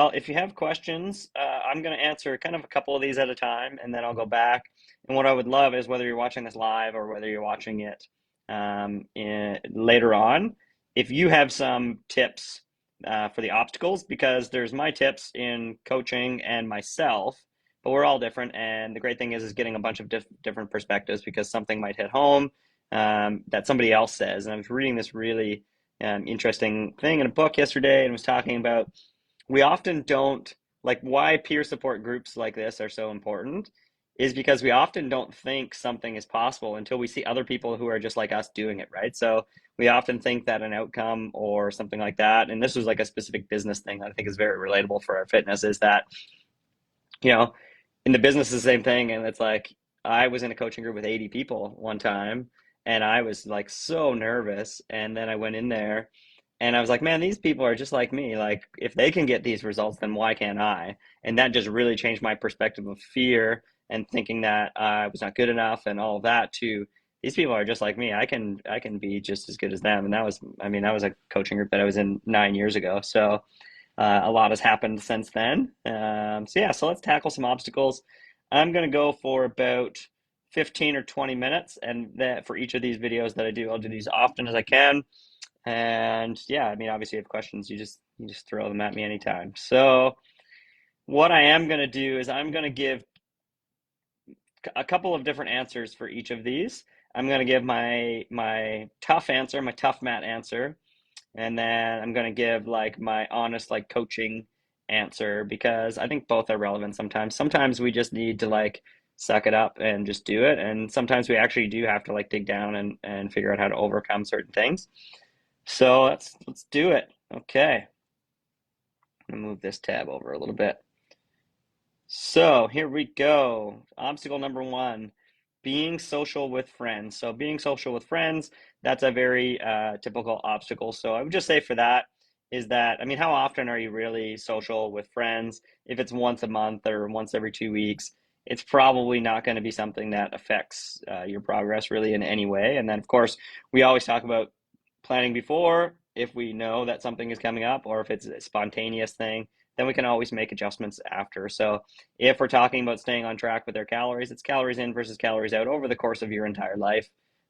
Well, if you have questions, I'm going to answer kind of a couple of these at a time, and then I'll go back. And what I would love is whether you're watching this live or whether you're watching it later on, if you have some tips for the obstacles, because there's my tips in coaching and myself, but we're all different. And the great thing is getting a bunch of different perspectives because something might hit home that somebody else says. And I was reading this really interesting thing in a book yesterday, and was talking about we often don't like why peer support groups like this are so important is because we often don't think something is possible until we see other people who are just like us doing it, right? So we often think that an outcome or something like that, and this was like a specific business thing that I think is very relatable for our fitness, is that, you know, in the business, the same thing. And it's like, I was in a coaching group with 80 people one time, and I was like so nervous. And then I went in there and I was like, man, these people are just like me. Like, if they can get these results, then why can't I? And that just really changed my perspective of fear and thinking that I was not good enough and all of that to these people are just like me. I can be just as good as them. And that was, I mean, that was a coaching group that I was in 9 years ago. So a lot has happened since then. So yeah, so let's tackle some obstacles. I'm going to go for about 15 or 20 minutes, and that for each of these videos that I do, I'll do these often as I can. And yeah, I mean, obviously, if you have questions, you just throw them at me anytime. So what I am going to do is I'm going to give a couple of different answers for each of these. I'm going to give my tough answer, my tough mat answer, and then I'm going to give like my honest like coaching answer because I think both are relevant sometimes. Sometimes we just need to like suck it up and just do it, and sometimes we actually do have to like dig down and figure out how to overcome certain things. So let's do it. Okay. I'm gonna move this tab over a little bit. So here we go. Obstacle number one, being social with friends. So being social with friends, that's a very typical obstacle. So I would just say for that is that, I mean, how often are you really social with friends? If it's once a month or once every 2 weeks, it's probably not going to be something that affects your progress really in any way. And then, of course, we always talk about planning before if we know that something is coming up, or if it's a spontaneous thing, then we can always make adjustments after. So if we're talking about staying on track with their calories, it's calories in versus calories out over the course of your entire life.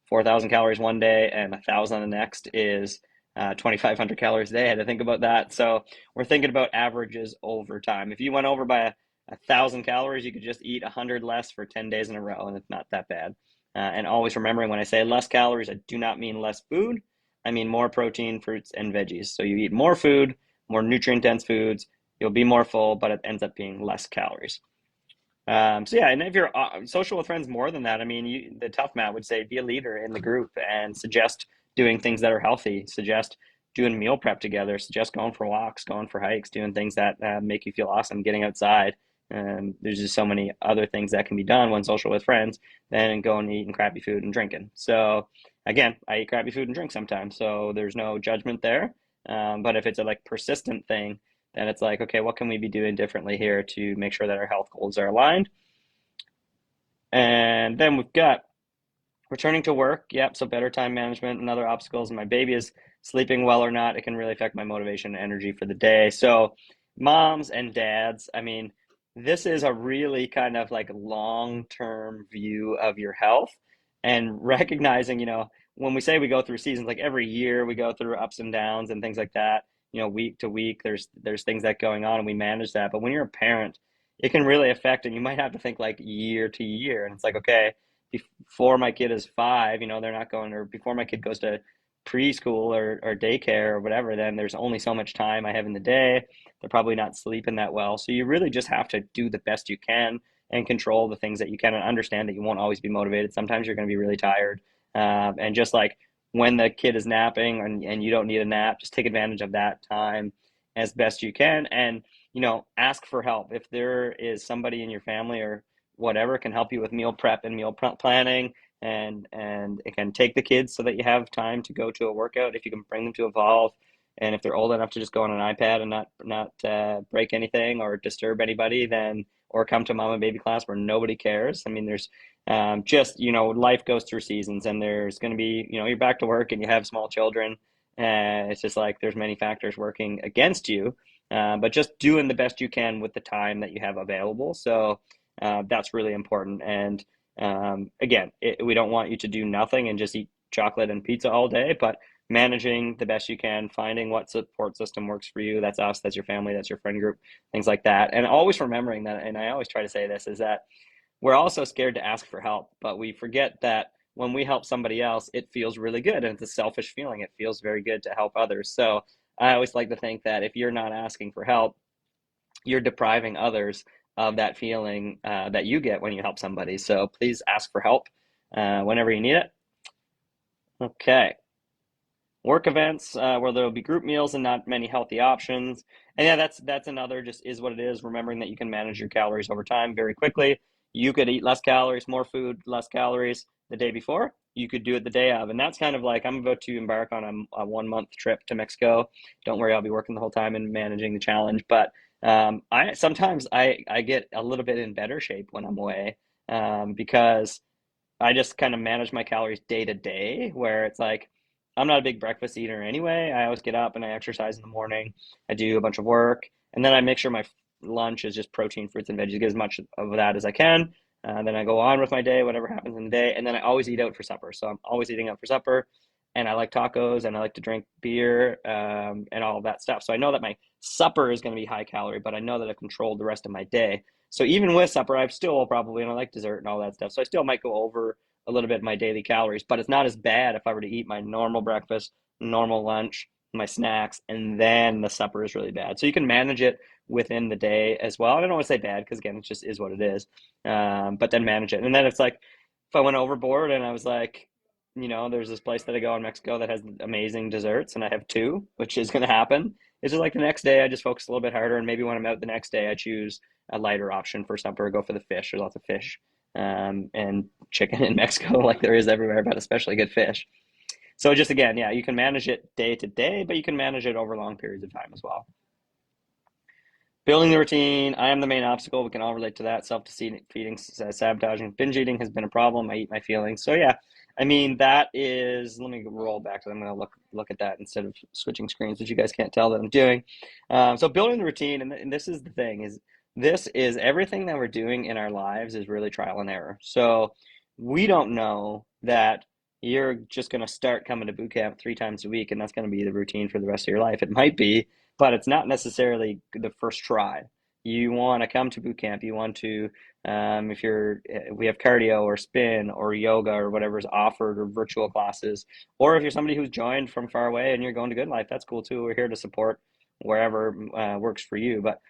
4,000 calories one day and 1,000 the next is 2,500 calories a day. I had to think about that. So we're thinking about averages over time. If you went over by 1,000 calories, you could just eat 100 less for 10 days in a row, and it's not that bad. And always remembering, when I say less calories, I do not mean less food. I mean more protein, fruits, and veggies. So you eat more food, more nutrient-dense foods, you'll be more full, but it ends up being less calories. So yeah, and if you're social with friends more than that, I mean, the tough mat would say be a leader in the group and suggest doing things that are healthy, suggest doing meal prep together, suggest going for walks, going for hikes, doing things that make you feel awesome, getting outside. And there's just so many other things that can be done when social with friends than going and eating crappy food and drinking. So again, I eat crappy food and drink sometimes, so there's no judgment there. But if it's a like persistent thing, then it's like, okay, what can we be doing differently here to make sure that our health goals are aligned? And then we've got returning to work. Yep, so better time management and other obstacles. My baby is sleeping well or not, it can really affect my motivation and energy for the day. So moms and dads, I mean, this is a really kind of like long-term view of your health and recognizing, when we say we go through seasons, like every year we go through ups and downs and things like that, week to week, there's things that going on and we manage that. But when you're a parent, it can really affect, and you might have to think like year to year. And it's like, okay, before my kid is 5, they're not going, or before my kid goes to preschool or daycare or whatever, then there's only so much time I have in the day. They're probably not sleeping that well. So you really just have to do the best you can and control the things that you can and understand that you won't always be motivated. Sometimes you're going to be really tired. And just like when the kid is napping and you don't need a nap, just take advantage of that time as best you can. And, ask for help. If there is somebody in your family or whatever can help you with meal prep and meal planning, and it can take the kids so that you have time to go to a workout, if you can bring them to Evolve, and if they're old enough to just go on an iPad and not break anything or disturb anybody, then or come to mom and baby class where nobody cares. I mean, there's just, life goes through seasons, and there's going to be, you're back to work and you have small children, and it's just like there's many factors working against you. but just doing the best you can with the time that you have available. So that's really important. And again, we don't want you to do nothing and just eat chocolate and pizza all day, but managing the best you can, finding what support system works for you. That's us, that's your family, that's your friend group, things like that. And always remembering that, and I always try to say this, is that we're also scared to ask for help, but we forget that when we help somebody else, it feels really good. And it's a selfish feeling. It feels very good to help others. So I always like to think that if you're not asking for help, you're depriving others of that feeling that you get when you help somebody. So please ask for help whenever you need it. Okay. Work events where there'll be group meals and not many healthy options. And yeah, that's another, just is what it is, remembering that you can manage your calories over time very quickly. You could eat less calories, more food, less calories the day before. You could do it the day of. And that's kind of like, I'm about to embark on a 1 month trip to Mexico. Don't worry, I'll be working the whole time and managing the challenge. But I sometimes I get a little bit in better shape when I'm away, because I just kind of manage my calories day to day, where it's like I'm not a big breakfast eater anyway. I always get up and I exercise in the morning. I do a bunch of work, and then I make sure my lunch is just protein, fruits, and veggies, get as much of that as I can. Then I go on with my day, whatever happens in the day, and then I always eat out for supper. So I'm always eating out for supper, and I like tacos, and I like to drink beer, and all of that stuff. So I know that my supper is going to be high calorie, but I know that I've controlled the rest of my day. So even with supper, I still probably, and I like dessert and all that stuff. So I still might go over a little bit of my daily calories, but it's not as bad if I were to eat my normal breakfast, normal lunch, my snacks, and then the supper is really bad. So you can manage it within the day as well. I don't want to say bad because again, it just is what it is. But then manage it. And then it's like if I went overboard and I was like, there's this place that I go in Mexico that has amazing desserts, and I have two, which is going to happen. It's just like the next day I just focus a little bit harder, and maybe when I'm out the next day I choose a lighter option for supper, go for the fish. There's lots of fish and chicken in Mexico, like there is everywhere, but especially good fish. So just again, yeah, you can manage it day to day, but you can manage it over long periods of time as well. Building the routine, I am the main obstacle. We can all relate to that. Self-defeating, sabotaging, binge eating has been a problem. I eat my feelings. So yeah, I mean that is. Let me roll back to. I'm going to look at that instead of switching screens, which you guys can't tell that I'm doing. So building the routine, and this is the thing is this is everything that we're doing in our lives is really trial and error. So we don't know that you're just going to start coming to boot camp 3 times a week, and that's going to be the routine for the rest of your life. It might be, but it's not necessarily the first try. You want to come to boot camp. You want to, if we have cardio or spin or yoga or whatever's offered or virtual classes, or if you're somebody who's joined from far away and you're going to Good Life, that's cool too. We're here to support wherever works for you. But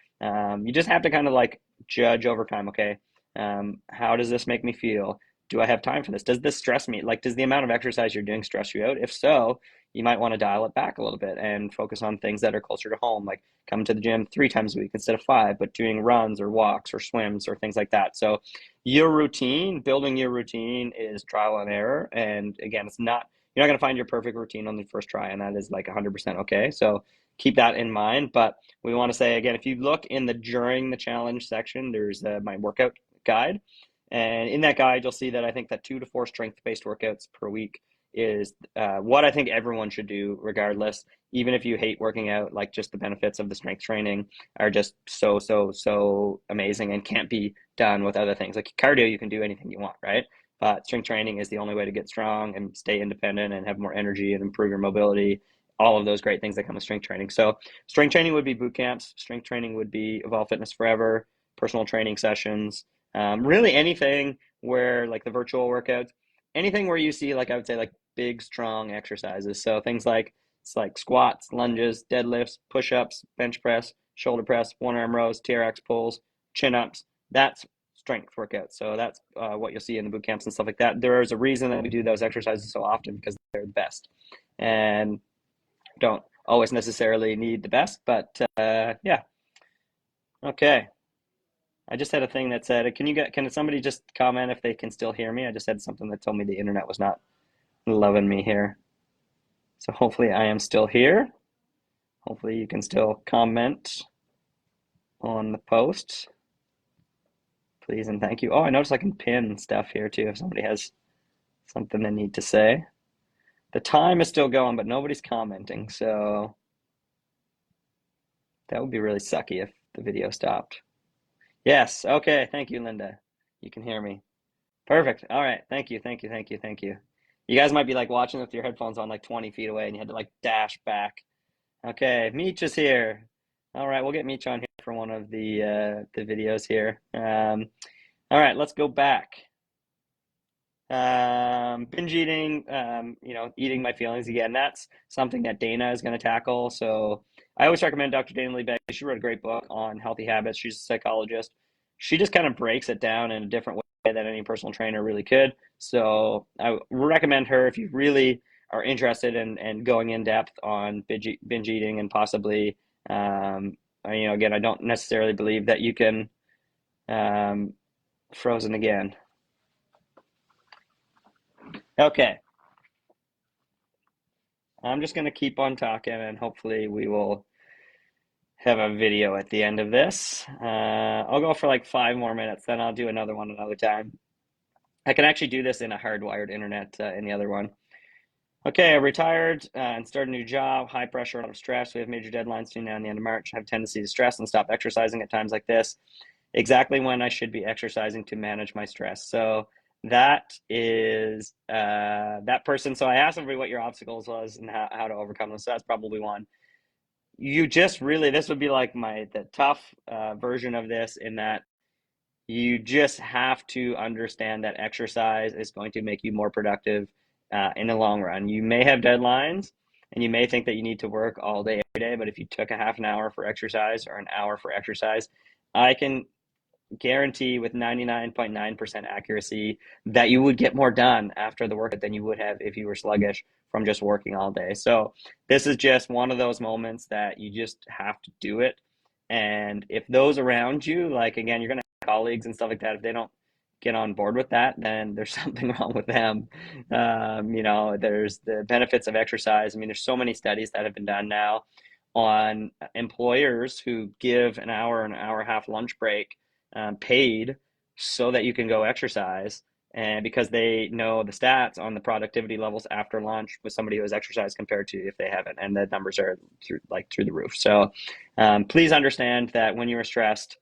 you just have to kind of like judge over time. Okay, how does this make me feel? Do I have time for this? Does this stress me? Like, does the amount of exercise you're doing stress you out? If so, you might want to dial it back a little bit and focus on things that are closer to home, like coming to the gym 3 times a week instead of 5, but doing runs or walks or swims or things like that. So building your routine is trial and error. And again, you're not going to find your perfect routine on the first try, and that is like 100% okay. So keep that in mind. But we want to say, again, if you look in the during the challenge section, there's my workout guide. And in that guide, you'll see that I think that 2 to 4 strength-based workouts per week is what I think everyone should do, regardless. Even if you hate working out, like just the benefits of the strength training are just so, so, so amazing and can't be done with other things. Like cardio, you can do anything you want, right? But strength training is the only way to get strong and stay independent and have more energy and improve your mobility. All of those great things that come with strength training. So strength training would be boot camps. Strength training would be Evolve Fitness Forever, personal training sessions, really anything where like the virtual workouts, anything where you see like I would say like big strong exercises. So things like it's like squats, lunges, deadlifts, push-ups, bench press, shoulder press, one arm rows, TRX pulls, chin-ups. That's strength workouts. So that's what you'll see in the boot camps and stuff like that. There is a reason that we do those exercises so often because they're the best, and don't always necessarily need the best, but yeah. Okay. I just had a thing that said, can somebody just comment if they can still hear me? I just had something that told me the internet was not loving me here. So hopefully I am still here. Hopefully you can still comment on the post. Please and thank you. Oh, I noticed I can pin stuff here too if somebody has something they need to say. The time is still going, but nobody's commenting, so That would be really sucky if the video stopped. Yes. Okay. Thank you, Linda. You can hear me. Perfect. All right. Thank you. Thank you. Thank you. Thank you. You guys might be like watching with your headphones on like 20 feet away and you had to like dash back. Okay. Meech is here. All right. We'll get Meech on here for one of the videos here. All right. Let's go back. Binge eating, eating my feelings again. That's something that Dana is going to tackle. So I always recommend Dr. Dana Lee Beck. She wrote a great book on healthy habits. She's a psychologist. She just kind of breaks it down in a different way than any personal trainer really could. So I recommend her if you really are interested in going in depth on binge eating and possibly, again, I don't necessarily believe that you can, frozen again. Okay. I'm just going to keep on talking and hopefully we will have a video at the end of this. I'll go for like 5 more minutes, then I'll do another one another time. I can actually do this in a hardwired internet in the other one. Okay, I retired and started a new job, high pressure, a lot of stress. We have major deadlines between now and the end of March. I have a tendency to stress and stop exercising at times like this. Exactly when I should be exercising to manage my stress. So that is that person. So I asked everybody what your obstacles was and how to overcome them. So that's probably one. You just really, this would be like the tough version of this in that you just have to understand that exercise is going to make you more productive in the long run. You may have deadlines and you may think that you need to work all day, every day, but if you took a half an hour for exercise or an hour for exercise, I can guarantee with 99.9% accuracy that you would get more done after the workout than you would have if you were sluggish from just working all day. So this is just one of those moments that you just have to do it. And if those around you, like again, you're going to have colleagues and stuff like that, if they don't get on board with that, then there's something wrong with them. There's the benefits of exercise. I mean, there's so many studies that have been done now on employers who give an hour and a half lunch break paid so that you can go exercise. And because they know the stats on the productivity levels after lunch with somebody who has exercised compared to if they haven't, and the numbers are through the roof. So please understand that when you're stressed,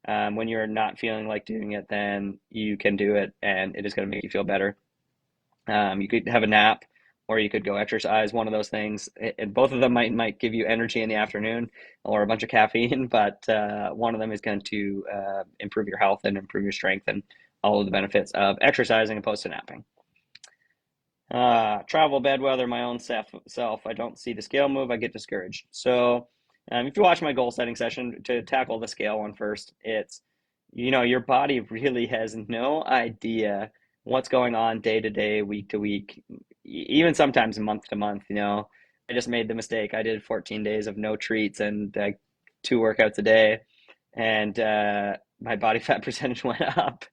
when you're not feeling like doing it, then you can do it and it is going to make you feel better. You could have a nap or you could go exercise, one of those things. And both of them might give you energy in the afternoon or a bunch of caffeine, but one of them is going to improve your health and improve your strength and all of the benefits of exercising opposed to napping. Travel, bad weather, my own self. I don't see the scale move. I get discouraged. So if you watch my goal setting session, to tackle the scale one first, it's, your body really has no idea what's going on day to day, week to week, even sometimes month to month. I just made the mistake. I did 14 days of no treats and 2 workouts a day, and my body fat percentage went up.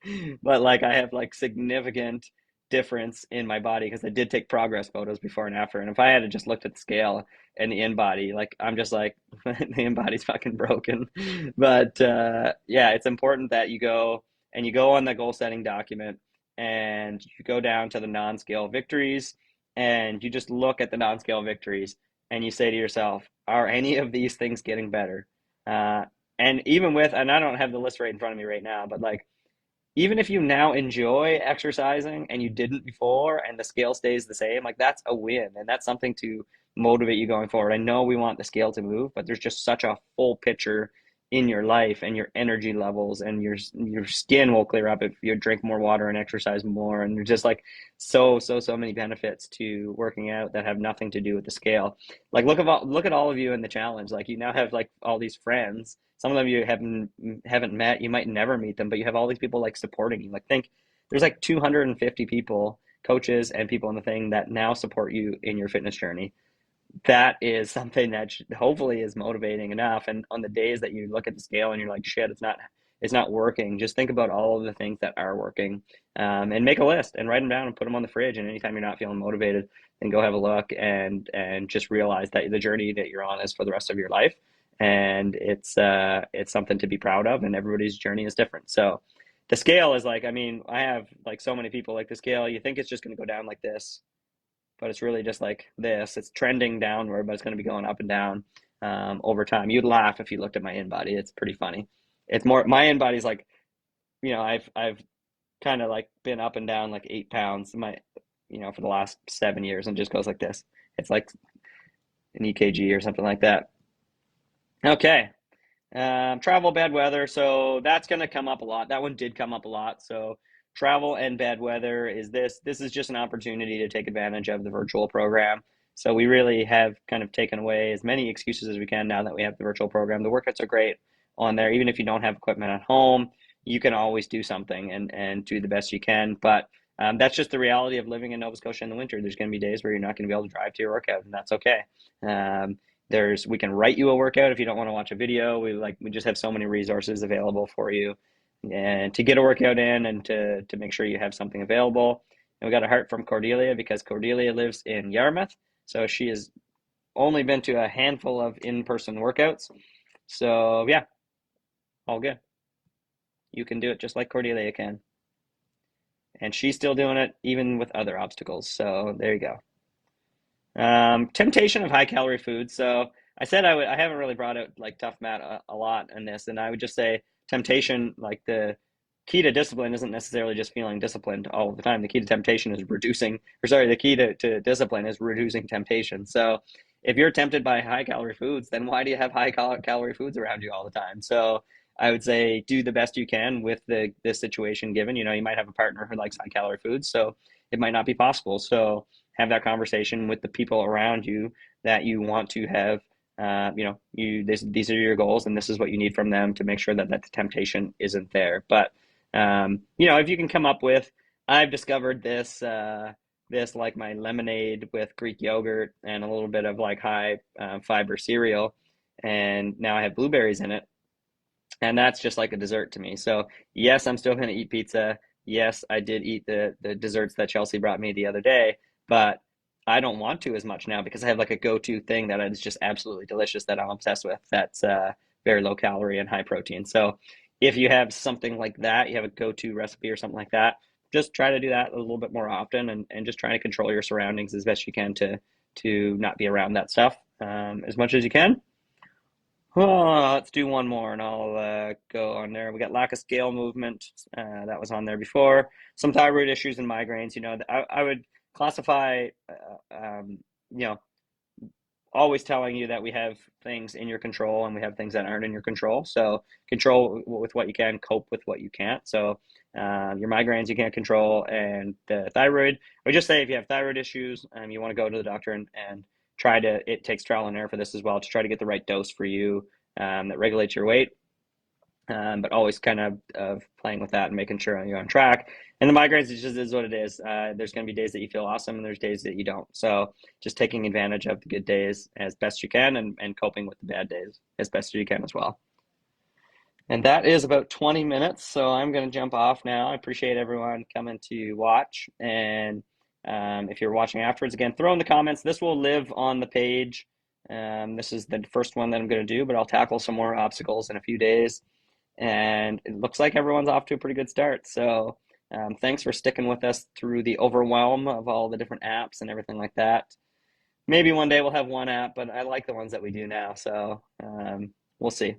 But like I have like significant difference in my body because I did take progress photos before and after. And if I had just looked at the scale and the in body, like I'm just like the in body's fucking broken. But yeah, it's important that you go on the goal setting document and you go down to the non-scale victories and you just look at the non-scale victories and you say to yourself, are any of these things getting better? And and I don't have the list right in front of me right now, but like, even if you now enjoy exercising and you didn't before and the scale stays the same, like that's a win and that's something to motivate you going forward. I know we want the scale to move, but there's just such a full picture in your life and your energy levels and your skin will clear up if you drink more water and exercise more. And there's just like so many benefits to working out that have nothing to do with the scale. Like look at all of you in the challenge. Like you now have like all these friends. Some of them you haven't met. You might never meet them, but you have all these people like supporting you. Like think there's like 250 people, coaches and people in the thing that now support you in your fitness journey. That is something that hopefully is motivating enough. And on the days that you look at the scale and you're like, shit, it's not working. Just think about all of the things that are working, and make a list and write them down and put them on the fridge. And anytime you're not feeling motivated, then go have a look and just realize that the journey that you're on is for the rest of your life. And it's something to be proud of. And everybody's journey is different. So the scale is like, I mean, I have like so many people like the scale. You think it's just going to go down like this, but it's really just like this. It's trending downward, but it's going to be going up and down. over time. You'd laugh if you looked at my in body. It's pretty funny. It's more my in body's like, I've kind of like been up and down like 8 pounds for the last 7 years, and just goes like this. It's like an EKG or something like that. Okay. Travel, bad weather. So that's going to come up a lot. That one did come up a lot. So travel and bad weather this is just an opportunity to take advantage of the virtual program. So we really have kind of taken away as many excuses as we can now that we have the virtual program. The workouts are great on there. Even if you don't have equipment at home, you can always do something and do the best you can. But that's just the reality of living in Nova Scotia in the winter. There's going to be days where you're not going to be able to drive to your workout, and that's okay. We can write you a workout if you don't want to watch a video. We just have so many resources available for you, and to get a workout in, and to make sure you have something available. And we got a heart from Cordelia, because Cordelia lives in Yarmouth, so she has only been to a handful of in-person workouts. So yeah, all good. You can do it just like Cordelia can, and she's still doing it even with other obstacles. So there you go. Temptation of high calorie foods. So I said I haven't really brought out like Tough Matt a lot in this, and I would just say temptation, like the key to discipline isn't necessarily just feeling disciplined all the time. The key to temptation is the key to discipline is reducing temptation. So if you're tempted by high calorie foods, then why do you have high calorie foods around you all the time? So I would say do the best you can with this situation given. You might have a partner who likes high calorie foods, so it might not be possible. So have that conversation with the people around you that you want to have. These are your goals, and this is what you need from them to make sure that the temptation isn't there. But if you can come up with, I've discovered this like my lemonade with Greek yogurt and a little bit of like high fiber cereal, and now I have blueberries in it, and that's just like a dessert to me. So yes, I'm still going to eat pizza. Yes, I did eat the desserts that Chelsea brought me the other day, but I don't want to as much now because I have like a go-to thing that is just absolutely delicious that I'm obsessed with. That's very low calorie and high protein. So if you have something like that, you have a go-to recipe or something like that, just try to do that a little bit more often, and just try to control your surroundings as best you can to not be around that stuff as much as you can. Oh, let's do one more and I'll go on there. We got lack of scale movement. That was on there before. Some thyroid issues and migraines. I would classify, you know, always telling you that we have things in your control and we have things that aren't in your control. So control with what you can, cope with what you can't. So your migraines you can't control, and the thyroid. I would just say if you have thyroid issues, you want to go to the doctor and it takes trial and error for this as well, to try to get the right dose for you that regulates your weight. But always kind of playing with that and making sure you're on track. And the migraines, it just is what it is. There's going to be days that you feel awesome, and there's days that you don't. So just taking advantage of the good days as best you can, and coping with the bad days as best you can as well. And that is about 20 minutes. So I'm going to jump off now. I appreciate everyone coming to watch. And if you're watching afterwards, again, throw in the comments. This will live on the page. This is the first one that I'm going to do, but I'll tackle some more obstacles in a few days. And it looks like everyone's off to a pretty good start. So thanks for sticking with us through the overwhelm of all the different apps and everything like that. Maybe one day we'll have one app, but I like the ones that we do now. So we'll see.